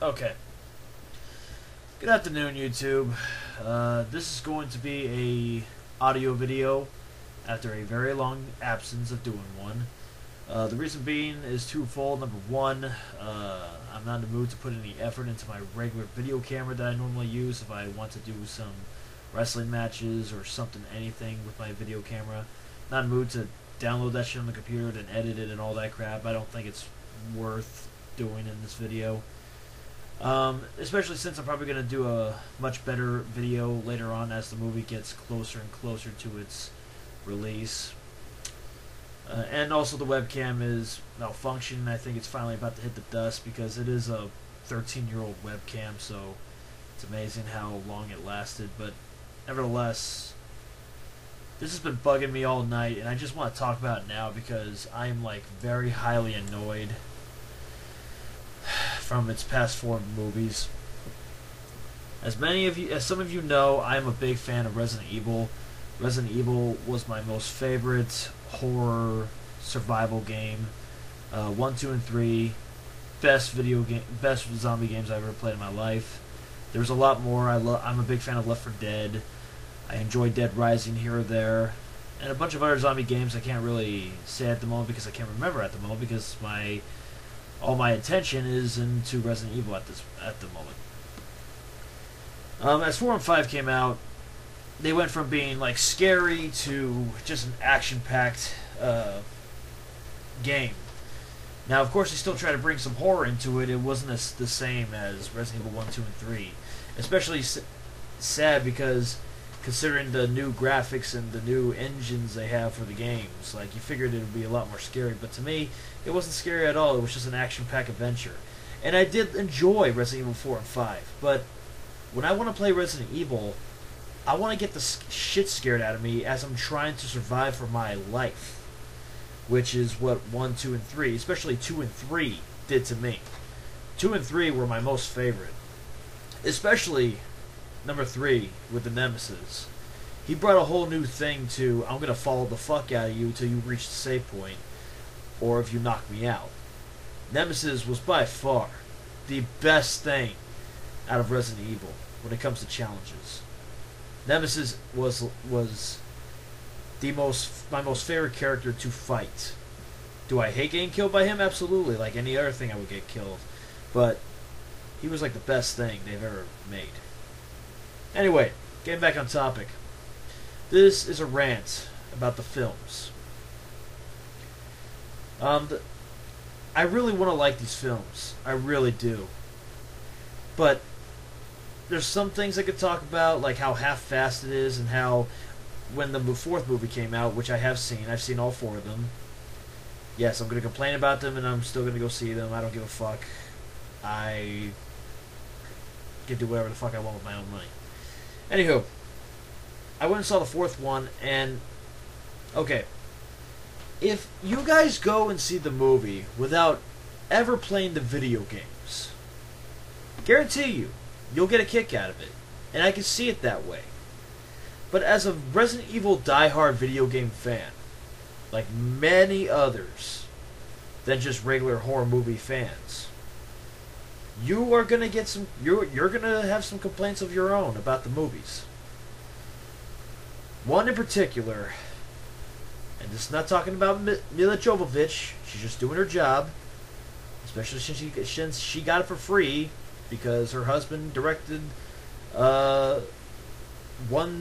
Okay. Good afternoon, YouTube. This is going to be a audio video after a very long absence of doing one. The reason being is twofold. Number one, I'm not in the mood to put any effort into my regular video camera that I normally use if I want to do some wrestling matches or anything with my video camera. Not in the mood to download that shit on the computer, then edit it and all that crap. I don't think it's worth doing in this video. Especially since I'm probably going to do a much better video later on as the movie gets closer and closer to its release. And also the webcam is malfunctioning. I think it's finally about to hit the dust because it is a 13-year-old webcam, so it's amazing how long it lasted. But nevertheless, this has been bugging me all night, and I just want to talk about it now because I'm like very highly annoyed from its past 4 movies. As some of you know, I am a big fan of Resident Evil. Resident Evil was my most favorite horror survival game. 1, 2, and 3, best zombie games I've ever played in my life. There's a lot more. I'm a big fan of Left 4 Dead. I enjoy Dead Rising here or there, and a bunch of other zombie games I can't really say at the moment because I can't remember at the moment because all my attention is into Resident Evil at the moment. As 4 and 5 came out, they went from being like scary to just an action-packed game. Now, of course, they still try to bring some horror into it. It wasn't the same as Resident Evil 1, 2, and 3. Especially sad because considering the new graphics and the new engines they have for the games, like you figured it would be a lot more scary, but to me, it wasn't scary at all. It was just an action-packed adventure. And I did enjoy Resident Evil 4 and 5, but when I want to play Resident Evil, I want to get the shit scared out of me as I'm trying to survive for my life, which is what 1, 2, and 3, especially 2 and 3, did to me. 2 and 3 were my most favorite, especially number 3 with the Nemesis. He brought a whole new thing to, I'm going to follow the fuck out of you till you reach the save point, or if you knock me out. Nemesis was by far the best thing out of Resident Evil when it comes to challenges. Nemesis was my most favorite character to fight. Do I hate getting killed by him? Absolutely, like any other thing I would get killed. But he was like the best thing they've ever made. Anyway, getting back on topic. This is a rant about the films. I really want to like these films. I really do. But there's some things I could talk about, like how half-assed it is, and how when the 4th movie came out, which I have seen, I've seen all 4 of them. Yes, I'm going to complain about them, and I'm still going to go see them. I don't give a fuck. I can do whatever the fuck I want with my own money. Anywho, I went and saw the 4th one, and okay, if you guys go and see the movie without ever playing the video games, guarantee you'll get a kick out of it, and I can see it that way. But as a Resident Evil diehard video game fan, like many others than just regular horror movie fans, you are gonna get some. You're gonna have some complaints of your own about the movies. One in particular, and this is not talking about Mila Jovovich. She's just doing her job, especially since she got it for free because her husband directed 1,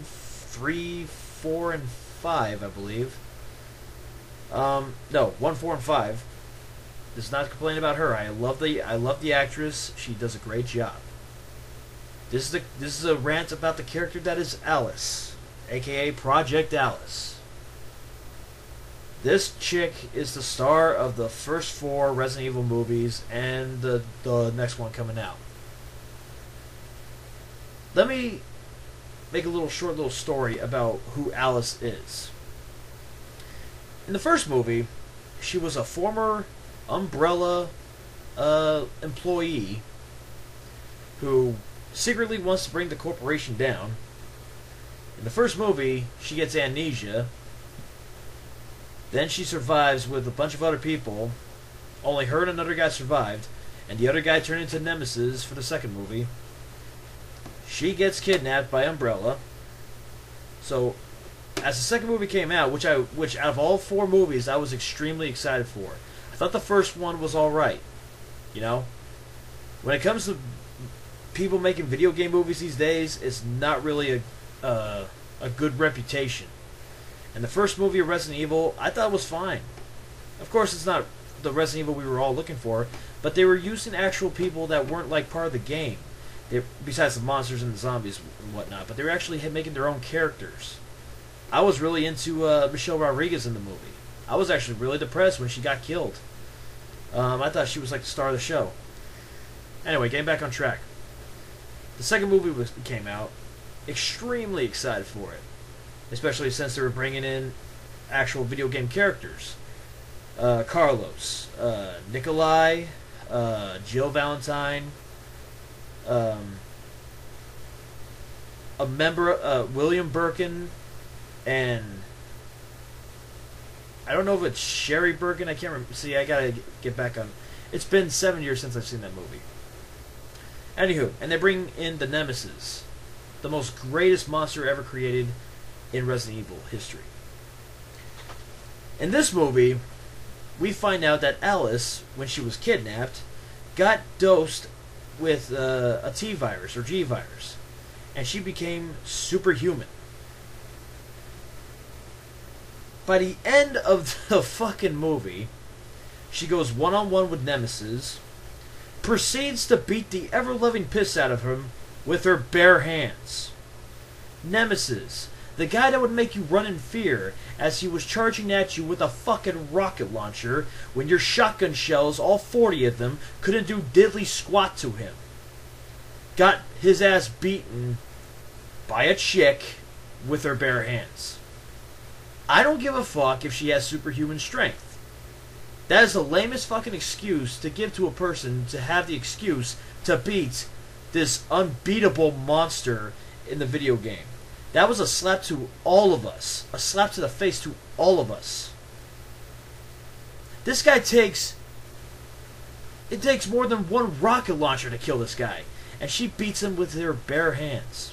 3, 4, and 5, I believe. No, 1, 4, and 5. This is not complaining about her. I love the actress. She does a great job. This is a rant about the character that is Alice, aka Project Alice. This chick is the star of the first 4 Resident Evil movies and the next one coming out. Let me make a short little story about who Alice is. In the first movie, she was a former Umbrella employee who secretly wants to bring the corporation down. In the first movie, she gets amnesia. Then she survives with a bunch of other people. Only her and another guy survived. and the other guy turned into Nemesis for the second movie. She gets kidnapped by Umbrella. So, as the second movie came out, which out of all 4 movies, I was extremely excited for. I thought the first one was alright. You know? When it comes to people making video game movies these days, it's not really a good reputation. And the first movie of Resident Evil, I thought was fine. Of course, it's not the Resident Evil we were all looking for, but they were using actual people that weren't like part of the game. Besides the monsters and the zombies and whatnot, but they were actually making their own characters. I was really into Michelle Rodriguez in the movie. I was actually really depressed when she got killed. I thought she was like the star of the show. Anyway, getting back on track. The second movie came out. Extremely excited for it. Especially since they were bringing in actual video game characters. Carlos, Nikolai, Jill Valentine, a member, William Birkin, and I don't know if it's Sherry Birkin. I can't remember. See, I gotta get back on. It's been 7 years since I've seen that movie. Anywho, and they bring in the Nemesis, the most greatest monster ever created in Resident Evil history. In this movie, we find out that Alice, when she was kidnapped, got dosed with a T virus or G virus, and she became superhuman. By the end of the fucking movie, she goes one-on-one with Nemesis, proceeds to beat the ever-loving piss out of him with her bare hands. Nemesis, the guy that would make you run in fear as he was charging at you with a fucking rocket launcher when your shotgun shells, all 40 of them, couldn't do diddly squat to him. Got his ass beaten by a chick with her bare hands. I don't give a fuck if she has superhuman strength. That is the lamest fucking excuse to give to a person to have the excuse to beat this unbeatable monster in the video game. That was a slap to all of us. A slap to the face to all of us. This guy takes... It takes more than one rocket launcher to kill this guy. And she beats him with her bare hands.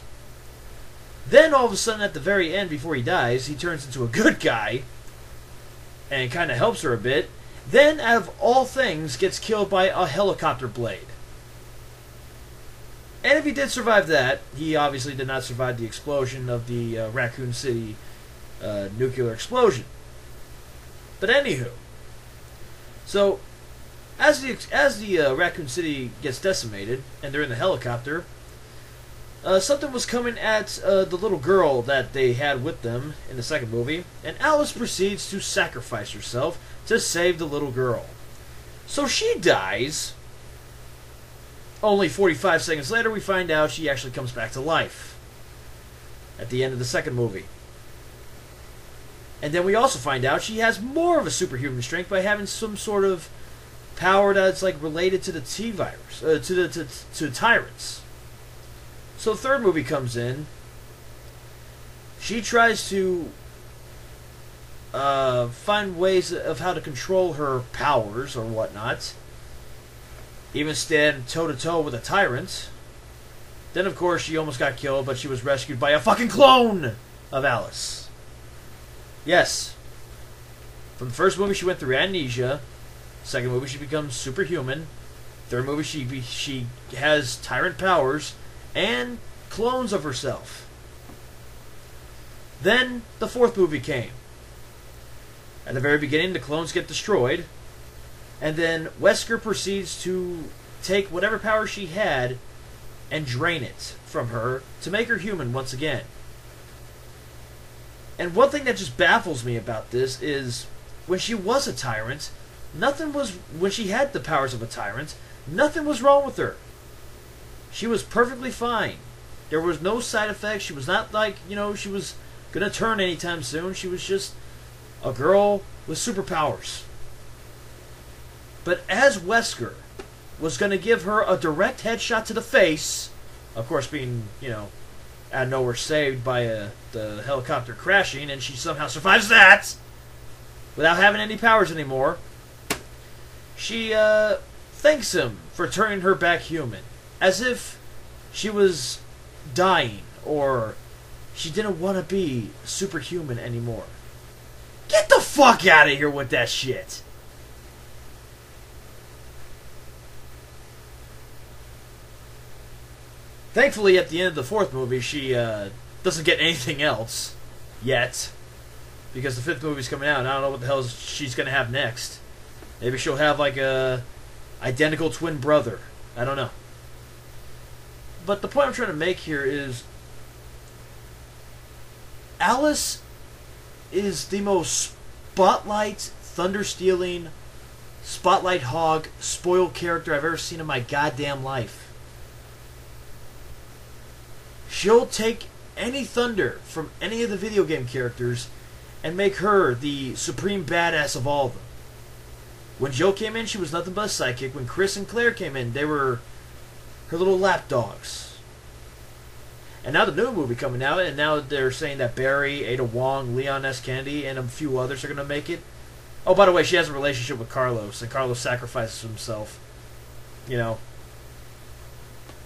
Then all of a sudden at the very end, before he dies, he turns into a good guy. And kind of helps her a bit. Then, out of all things, gets killed by a helicopter blade. And if he did survive that, he obviously did not survive the explosion of the Raccoon City nuclear explosion. But anywho, so as the Raccoon City gets decimated and they're in the helicopter, something was coming at the little girl that they had with them in the second movie, and Alice proceeds to sacrifice herself to save the little girl. So she dies. Only 45 seconds later, we find out she actually comes back to life at the end of the second movie. And then we also find out she has more of a superhuman strength by having some sort of power that's like related to the T virus, to tyrants. So the third movie comes in. She tries to find ways of how to control her powers or whatnot. Even stand toe-to-toe with a tyrant. Then, of course, she almost got killed, but she was rescued by a fucking clone of Alice. Yes. From the first movie, she went through amnesia. Second movie, she becomes superhuman. Third movie, she has tyrant powers and clones of herself. Then, the fourth movie came. At the very beginning, the clones get destroyed. And then Wesker proceeds to take whatever power she had and drain it from her to make her human once again. And one thing that just baffles me about this is when she was a tyrant, when she had the powers of a tyrant, nothing was wrong with her. She was perfectly fine. There was no side effects. She was not like, she was going to turn anytime soon. She was just a girl with superpowers. But as Wesker was going to give her a direct headshot to the face, of course being, out of nowhere saved by the helicopter crashing, and she somehow survives that without having any powers anymore, she thanks him for turning her back human, as if she was dying or she didn't want to be superhuman anymore. Get the fuck out of here with that shit. Thankfully, at the end of the fourth movie, she doesn't get anything else yet, because the fifth movie's coming out, and I don't know what the hell she's gonna have next. Maybe she'll have like a identical twin brother. I don't know. But the point I'm trying to make here is Alice is the most spotlight, thunder-stealing, spotlight hog, spoiled character I've ever seen in my goddamn life. She'll take any thunder from any of the video game characters and make her the supreme badass of all of them. When Jill came in, she was nothing but a psychic. When Chris and Claire came in, they were her little lapdogs. And now the new movie coming out, and now they're saying that Barry, Ada Wong, Leon S. Kennedy, and a few others are going to make it. Oh, by the way, she has a relationship with Carlos, and Carlos sacrifices himself. You know,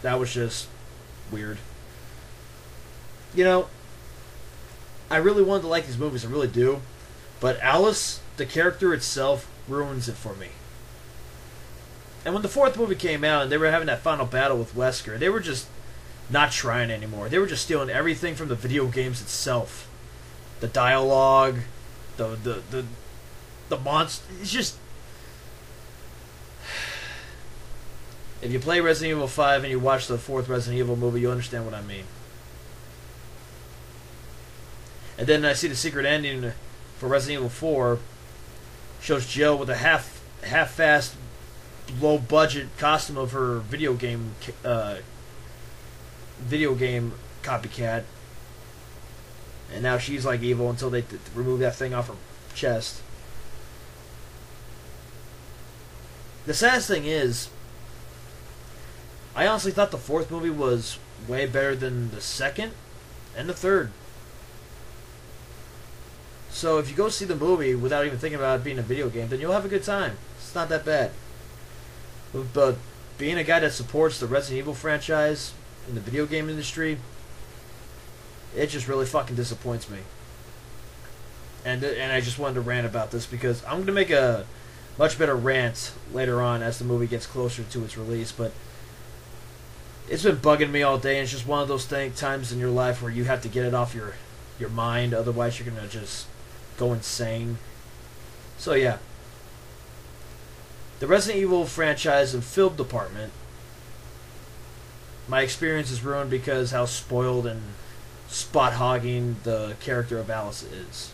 that was just weird. You know, I really wanted to like these movies, I really do. But Alice, the character itself, ruins it for me. And when the fourth movie came out and they were having that final battle with Wesker, they were just not trying anymore. They were just stealing everything from the video games itself. The dialogue, the monster. It's just... If you play Resident Evil 5 and you watch the fourth Resident Evil movie, you'll understand what I mean. And then I see the secret ending for Resident Evil 4 shows Jill with a half-assed, low-budget costume of her video game copycat, and now she's like evil until they remove that thing off her chest. The saddest thing is, I honestly thought the fourth movie was way better than the second and the third. So if you go see the movie without even thinking about it being a video game, then you'll have a good time. It's not that bad. But being a guy that supports the Resident Evil franchise in the video game industry, it just really fucking disappoints me. And I just wanted to rant about this because I'm going to make a much better rant later on as the movie gets closer to its release. But it's been bugging me all day, and it's just one of those times in your life where you have to get it off your mind. Otherwise, you're going to just go insane. So yeah, the Resident Evil franchise and film department, my experience is ruined because how spoiled and spot hogging the character of Alice is.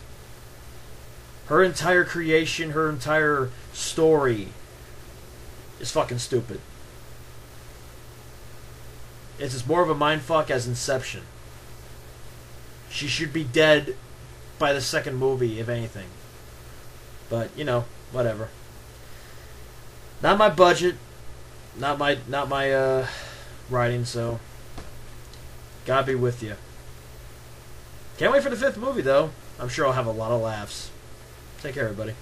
Her entire creation, her entire story is fucking stupid. It's as more of a mindfuck as Inception. She should be dead by the second movie, if anything. But, you know, whatever. Not my budget. Not my writing, so God be with you. Can't wait for the fifth movie, though. I'm sure I'll have a lot of laughs. Take care, everybody.